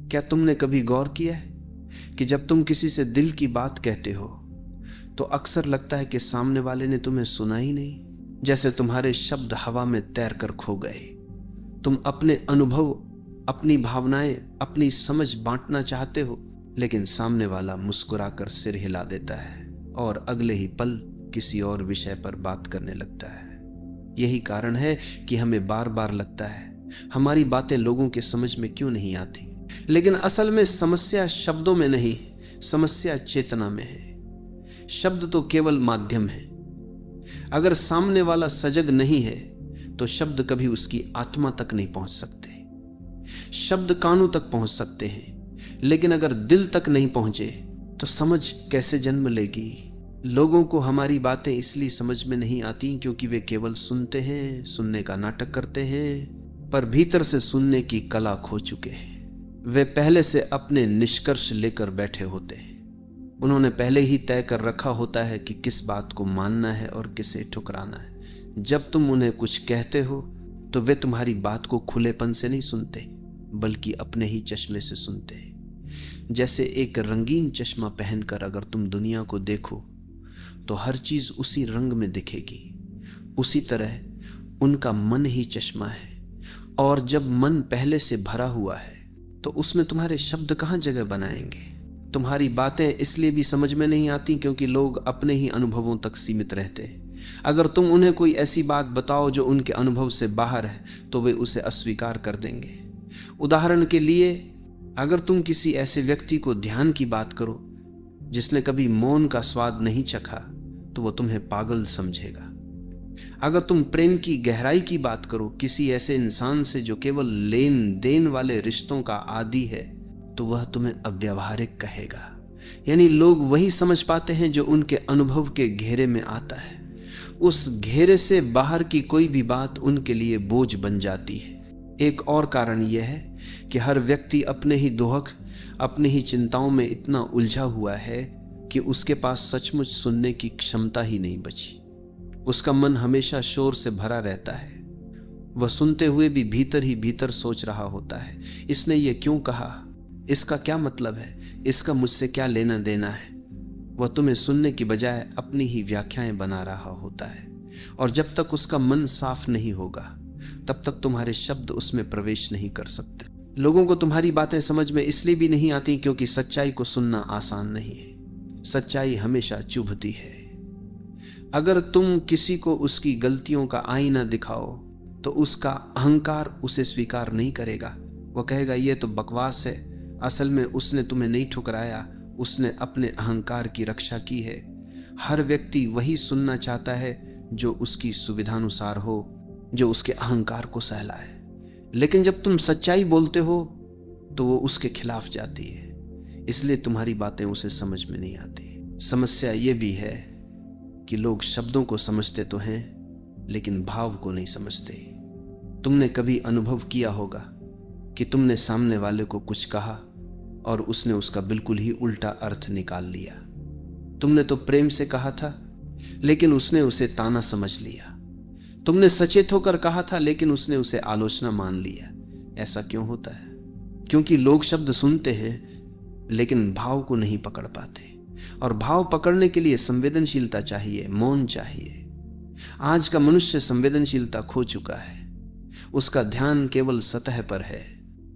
क्या तुमने कभी गौर किया है कि जब तुम किसी से दिल की बात कहते हो तो अक्सर लगता है कि सामने वाले ने तुम्हें सुना ही नहीं, जैसे तुम्हारे शब्द हवा में तैर कर खो गए। तुम अपने अनुभव, अपनी भावनाएं, अपनी समझ बांटना चाहते हो, लेकिन सामने वाला मुस्कुराकर सिर हिला देता है और अगले ही पल किसी और विषय पर बात करने लगता है। यही कारण है कि हमें बार बार लगता है हमारी बातें लोगों के समझ में क्यों नहीं आती। लेकिन असल में समस्या शब्दों में नहीं, समस्या चेतना में है। शब्द तो केवल माध्यम है। अगर सामने वाला सजग नहीं है तो शब्द कभी उसकी आत्मा तक नहीं पहुंच सकते। शब्द कानों तक पहुंच सकते हैं, लेकिन अगर दिल तक नहीं पहुंचे तो समझ कैसे जन्म लेगी। लोगों को हमारी बातें इसलिए समझ में नहीं आती क्योंकि वे केवल सुनते हैं, सुनने का नाटक करते हैं, पर भीतर से सुनने की कला खो चुके हैं। वे पहले से अपने निष्कर्ष लेकर बैठे होते हैं। उन्होंने पहले ही तय कर रखा होता है कि किस बात को मानना है और किसे ठुकराना है। जब तुम उन्हें कुछ कहते हो तो वे तुम्हारी बात को खुलेपन से नहीं सुनते, बल्कि अपने ही चश्मे से सुनते हैं। जैसे एक रंगीन चश्मा पहनकर अगर तुम दुनिया को देखो तो हर चीज उसी रंग में दिखेगी। उसी तरह उनका मन ही चश्मा है, और जब मन पहले से भरा हुआ है तो उसमें तुम्हारे शब्द कहां जगह बनाएंगे। तुम्हारी बातें इसलिए भी समझ में नहीं आती क्योंकि लोग अपने ही अनुभवों तक सीमित रहते हैं। अगर तुम उन्हें कोई ऐसी बात बताओ जो उनके अनुभव से बाहर है तो वे उसे अस्वीकार कर देंगे। उदाहरण के लिए, अगर तुम किसी ऐसे व्यक्ति को ध्यान की बात करो जिसने कभी मौन का स्वाद नहीं चखा तो वो तुम्हें पागल समझेगा। अगर तुम प्रेम की गहराई की बात करो किसी ऐसे इंसान से जो केवल लेन देन वाले रिश्तों का आदी है तो वह तुम्हें अव्यावहारिक कहेगा। यानी लोग वही समझ पाते हैं जो उनके अनुभव के घेरे में आता है। उस घेरे से बाहर की कोई भी बात उनके लिए बोझ बन जाती है। एक और कारण यह है कि हर व्यक्ति अपने ही दोहक, अपनी ही चिंताओं में इतना उलझा हुआ है कि उसके पास सचमुच सुनने की क्षमता ही नहीं बची। उसका मन हमेशा शोर से भरा रहता है। वह सुनते हुए भी भीतर ही भीतर सोच रहा होता है, इसने ये क्यों कहा, इसका क्या मतलब है, इसका मुझसे क्या लेना देना है। वह तुम्हें सुनने की बजाय अपनी ही व्याख्याएं बना रहा होता है, और जब तक उसका मन साफ नहीं होगा तब तक तुम्हारे शब्द उसमें प्रवेश नहीं कर सकते। लोगों को तुम्हारी बातें समझ में इसलिए भी नहीं आती क्योंकि सच्चाई को सुनना आसान नहीं है। सच्चाई हमेशा चुभती है। अगर तुम किसी को उसकी गलतियों का आईना दिखाओ तो उसका अहंकार उसे स्वीकार नहीं करेगा। वह कहेगा यह तो बकवास है, असल में उसने तुम्हें नहीं ठुकराया, उसने अपने अहंकार की रक्षा की है। हर व्यक्ति वही सुनना चाहता है जो उसकी सुविधानुसार हो, जो उसके अहंकार को सहलाए। लेकिन जब तुम सच्चाई बोलते हो तो वो उसके खिलाफ जाती है, इसलिए तुम्हारी बातें उसे समझ में नहीं आती। समस्या ये भी है कि लोग शब्दों को समझते तो हैं लेकिन भाव को नहीं समझते। तुमने कभी अनुभव किया होगा कि तुमने सामने वाले को कुछ कहा और उसने उसका बिल्कुल ही उल्टा अर्थ निकाल लिया। तुमने तो प्रेम से कहा था लेकिन उसने उसे ताना समझ लिया। तुमने सचेत होकर कहा था लेकिन उसने उसे आलोचना मान लिया। ऐसा क्यों होता है? क्योंकि लोग शब्द सुनते हैं लेकिन भाव को नहीं पकड़ पाते, और भाव पकड़ने के लिए संवेदनशीलता चाहिए, मौन चाहिए। आज का मनुष्य संवेदनशीलता खो चुका है। उसका ध्यान केवल सतह पर है।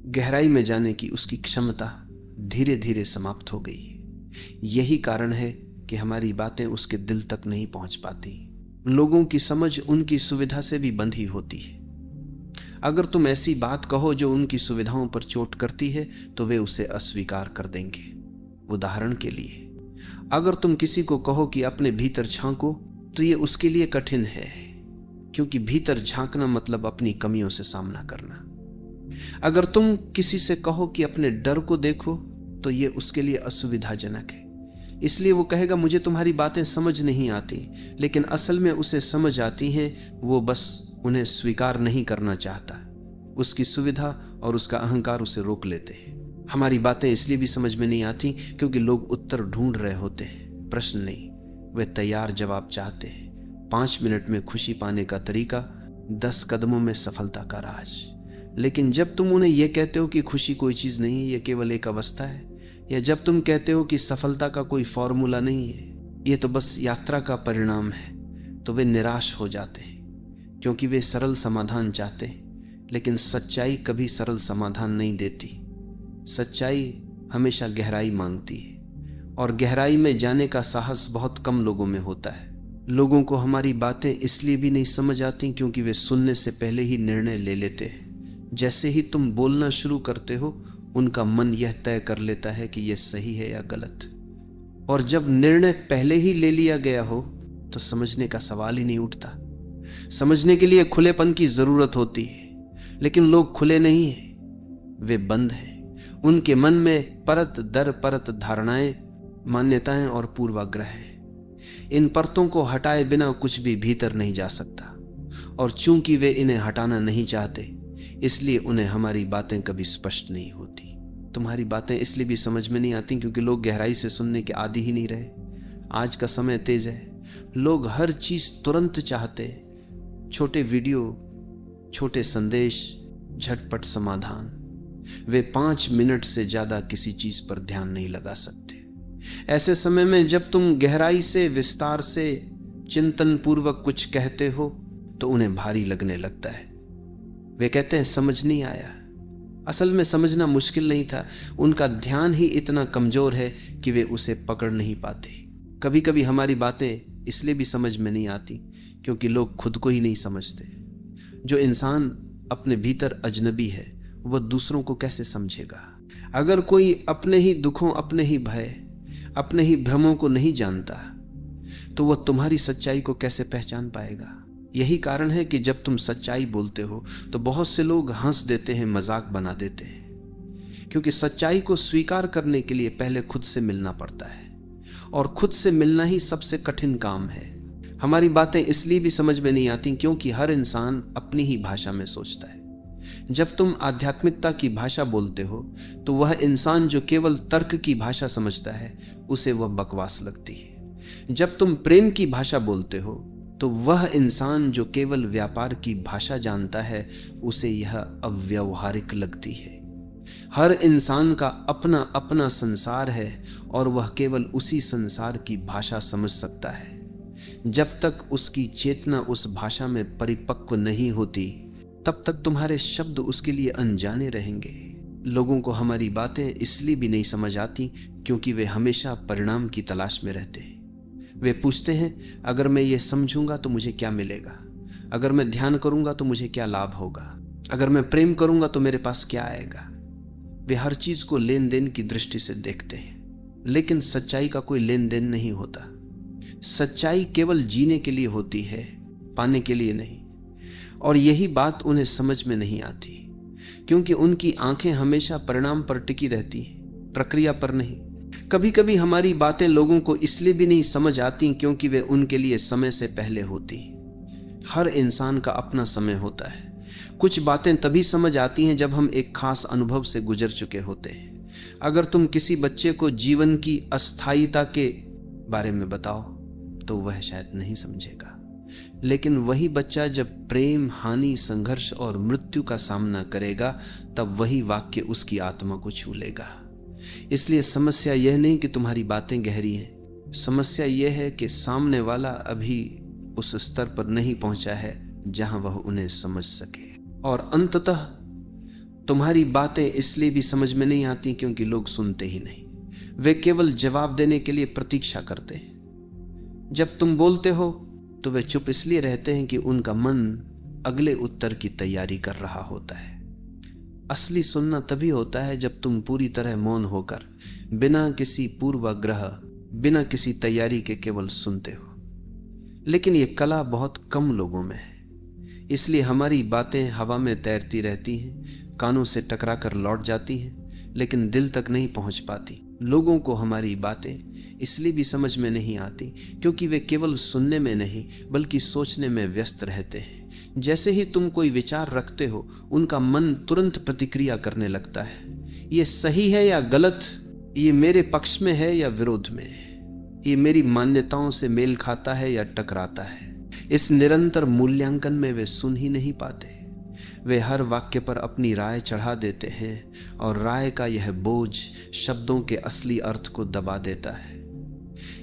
गहराई में जाने की उसकी क्षमता धीरे धीरे समाप्त हो गई। यही कारण है कि हमारी बातें उसके दिल तक नहीं पहुंच पाती। लोगों की समझ उनकी सुविधा से भी बंधी होती है। अगर तुम ऐसी बात कहो जो उनकी सुविधाओं पर चोट करती है तो वे उसे अस्वीकार कर देंगे। उदाहरण के लिए, अगर तुम किसी को कहो कि अपने भीतर झांको तो ये उसके लिए कठिन है, क्योंकि भीतर झांकना मतलब अपनी कमियों से सामना करना। अगर तुम किसी से कहो कि अपने डर को देखो तो ये उसके लिए असुविधाजनक है, इसलिए वो कहेगा मुझे तुम्हारी बातें समझ नहीं आती, लेकिन असल में उसे समझ आती हैं, वो बस उन्हें स्वीकार नहीं करना चाहता। उसकी सुविधा और उसका अहंकार उसे रोक लेते हैं। हमारी बातें इसलिए भी समझ में नहीं आती क्योंकि लोग उत्तर ढूंढ रहे होते हैं, प्रश्न नहीं। वे तैयार जवाब चाहते हैं। 5 मिनट में खुशी पाने का तरीका, 10 कदमों में सफलता का राज। लेकिन जब तुम उन्हें यह कहते हो कि खुशी कोई चीज नहीं है, यह केवल एक अवस्था है, या जब तुम कहते हो कि सफलता का कोई फॉर्मूला नहीं है, यह तो बस यात्रा का परिणाम है, तो वे निराश हो जाते हैं, क्योंकि वे सरल समाधान चाहते हैं। लेकिन सच्चाई कभी सरल समाधान नहीं देती। सच्चाई हमेशा गहराई मांगती है, और गहराई में जाने का साहस बहुत कम लोगों में होता है। लोगों को हमारी बातें इसलिए भी नहीं समझ आती क्योंकि वे सुनने से पहले ही निर्णय ले लेते हैं। जैसे ही तुम बोलना शुरू करते हो, उनका मन यह तय कर लेता है कि यह सही है या गलत। और जब निर्णय पहले ही ले लिया गया हो तो समझने का सवाल ही नहीं उठता। समझने के लिए खुलेपन की जरूरत होती है, लेकिन लोग खुले नहीं हैं, वे बंद हैं। उनके मन में परत दर परत धारणाएं, मान्यताएं और पूर्वाग्रह हैं। इन परतों को हटाए बिना कुछ भी भीतर नहीं जा सकता, और चूंकि वे इन्हें हटाना नहीं चाहते, इसलिए उन्हें हमारी बातें कभी स्पष्ट नहीं होती। तुम्हारी बातें इसलिए भी समझ में नहीं आती क्योंकि लोग गहराई से सुनने के आदी ही नहीं रहे। आज का समय तेज है, लोग हर चीज तुरंत चाहते, छोटे वीडियो, छोटे संदेश, झटपट समाधान। वे 5 मिनट से ज्यादा किसी चीज पर ध्यान नहीं लगा सकते। ऐसे समय में जब तुम गहराई से, विस्तार से, चिंतन पूर्वक कुछ कहते हो तो उन्हें भारी लगने लगता है। वे कहते हैं समझ नहीं आया। असल में समझना मुश्किल नहीं था, उनका ध्यान ही इतना कमजोर है कि वे उसे पकड़ नहीं पाते। कभी कभी हमारी बातें इसलिए भी समझ में नहीं आती क्योंकि लोग खुद को ही नहीं समझते। जो इंसान अपने भीतर अजनबी है, वह दूसरों को कैसे समझेगा? अगर कोई अपने ही दुखों, अपने ही भय, अपने ही भ्रमों को नहीं जानता, तो वह तुम्हारी सच्चाई को कैसे पहचान पाएगा? यही कारण है कि जब तुम सच्चाई बोलते हो तो बहुत से लोग हंस देते हैं, मजाक बना देते हैं, क्योंकि सच्चाई को स्वीकार करने के लिए पहले खुद से मिलना पड़ता है, और खुद से मिलना ही सबसे कठिन काम है। हमारी बातें इसलिए भी समझ में नहीं आती क्योंकि हर इंसान अपनी ही भाषा में सोचता है। जब तुम आध्यात्मिकता की भाषा बोलते हो तो वह इंसान जो केवल तर्क की भाषा समझता है, उसे वह बकवास लगती है। जब तुम प्रेम की भाषा बोलते हो तो वह इंसान जो केवल व्यापार की भाषा जानता है, उसे यह अव्यावहारिक लगती है। हर इंसान का अपना अपना संसार है, और वह केवल उसी संसार की भाषा समझ सकता है। जब तक उसकी चेतना उस भाषा में परिपक्व नहीं होती, तब तक तुम्हारे शब्द उसके लिए अनजाने रहेंगे। लोगों को हमारी बातें इसलिए भी नहीं समझ आती क्योंकि वे हमेशा परिणाम की तलाश में रहते हैं। वे पूछते हैं, अगर मैं ये समझूंगा तो मुझे क्या मिलेगा? अगर मैं ध्यान करूंगा तो मुझे क्या लाभ होगा? अगर मैं प्रेम करूंगा तो मेरे पास क्या आएगा? वे हर चीज को लेन देन की दृष्टि से देखते हैं, लेकिन सच्चाई का कोई लेन देन नहीं होता। सच्चाई केवल जीने के लिए होती है, पाने के लिए नहीं। और यही बात उन्हें समझ में नहीं आती क्योंकि उनकी आंखें हमेशा परिणाम पर टिकी रहती हैं, प्रक्रिया पर नहीं। कभी कभी हमारी बातें लोगों को इसलिए भी नहीं समझ आती क्योंकि वे उनके लिए समय से पहले होती। हर इंसान का अपना समय होता है। कुछ बातें तभी समझ आती हैं जब हम एक खास अनुभव से गुजर चुके होते हैं। अगर तुम किसी बच्चे को जीवन की अस्थायीता के बारे में बताओ तो वह शायद नहीं समझेगा, लेकिन वही बच्चा जब प्रेम, हानि, संघर्ष और मृत्यु का सामना करेगा, तब वही वाक्य उसकी आत्मा को छू लेगा। इसलिए समस्या यह नहीं कि तुम्हारी बातें गहरी हैं, समस्या यह है कि सामने वाला अभी उस स्तर पर नहीं पहुंचा है जहां वह उन्हें समझ सके। और अंततः तुम्हारी बातें इसलिए भी समझ में नहीं आती क्योंकि लोग सुनते ही नहीं, वे केवल जवाब देने के लिए प्रतीक्षा करते हैं। जब तुम बोलते हो तो वे चुप इसलिए रहते हैं कि उनका मन अगले उत्तर की तैयारी कर रहा होता है। असली सुनना तभी होता है जब तुम पूरी तरह मौन होकर, बिना किसी पूर्वाग्रह, बिना किसी तैयारी के केवल सुनते हो। लेकिन यह कला बहुत कम लोगों में है, इसलिए हमारी बातें हवा में तैरती रहती हैं, कानों से टकराकर लौट जाती हैं, लेकिन दिल तक नहीं पहुंच पाती। लोगों को हमारी बातें इसलिए भी समझ में नहीं आती क्योंकि वे केवल सुनने में नहीं बल्कि सोचने में व्यस्त रहते हैं। जैसे ही तुम कोई विचार रखते हो, उनका मन तुरंत प्रतिक्रिया करने लगता है। ये सही है या गलत, ये मेरे पक्ष में है या विरोध में, ये मेरी मान्यताओं से मेल खाता है या टकराता है। इस निरंतर मूल्यांकन में वे सुन ही नहीं पाते। वे हर वाक्य पर अपनी राय चढ़ा देते हैं और राय का यह बोझ शब्दों के असली अर्थ को दबा देता है।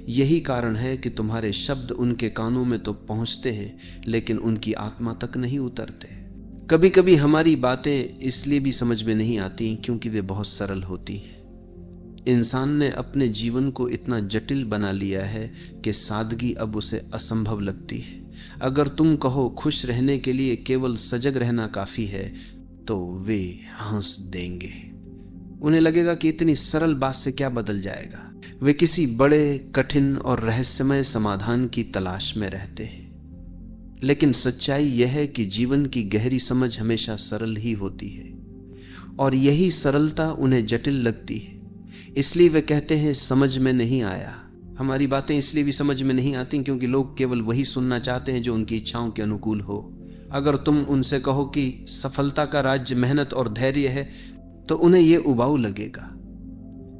यही कारण है कि तुम्हारे शब्द उनके कानों में तो पहुंचते हैं लेकिन उनकी आत्मा तक नहीं उतरते। कभी कभी हमारी बातें इसलिए भी समझ में नहीं आती क्योंकि वे बहुत सरल होती हैं। इंसान ने अपने जीवन को इतना जटिल बना लिया है कि सादगी अब उसे असंभव लगती है। अगर तुम कहो खुश रहने के लिए केवल सजग रहना काफी है तो वे हंस देंगे। उन्हें लगेगा कि इतनी सरल बात से क्या बदल जाएगा। वे किसी बड़े कठिन और रहस्यमय समाधान की तलाश में रहते हैं। लेकिन सच्चाई यह है कि जीवन की गहरी समझ हमेशा सरल ही होती है और यही सरलता उन्हें जटिल लगती है। इसलिए वे कहते हैं समझ में नहीं आया। हमारी बातें इसलिए भी समझ में नहीं आती क्योंकि लोग केवल वही सुनना चाहते हैं जो उनकी इच्छाओं के अनुकूल हो। अगर तुम उनसे कहो कि सफलता का राज्य मेहनत और धैर्य है तो उन्हें यह उबाऊ लगेगा।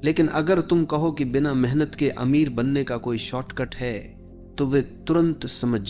लेकिन अगर तुम कहो कि बिना मेहनत के अमीर बनने का कोई शॉर्टकट है तो वे तुरंत समझ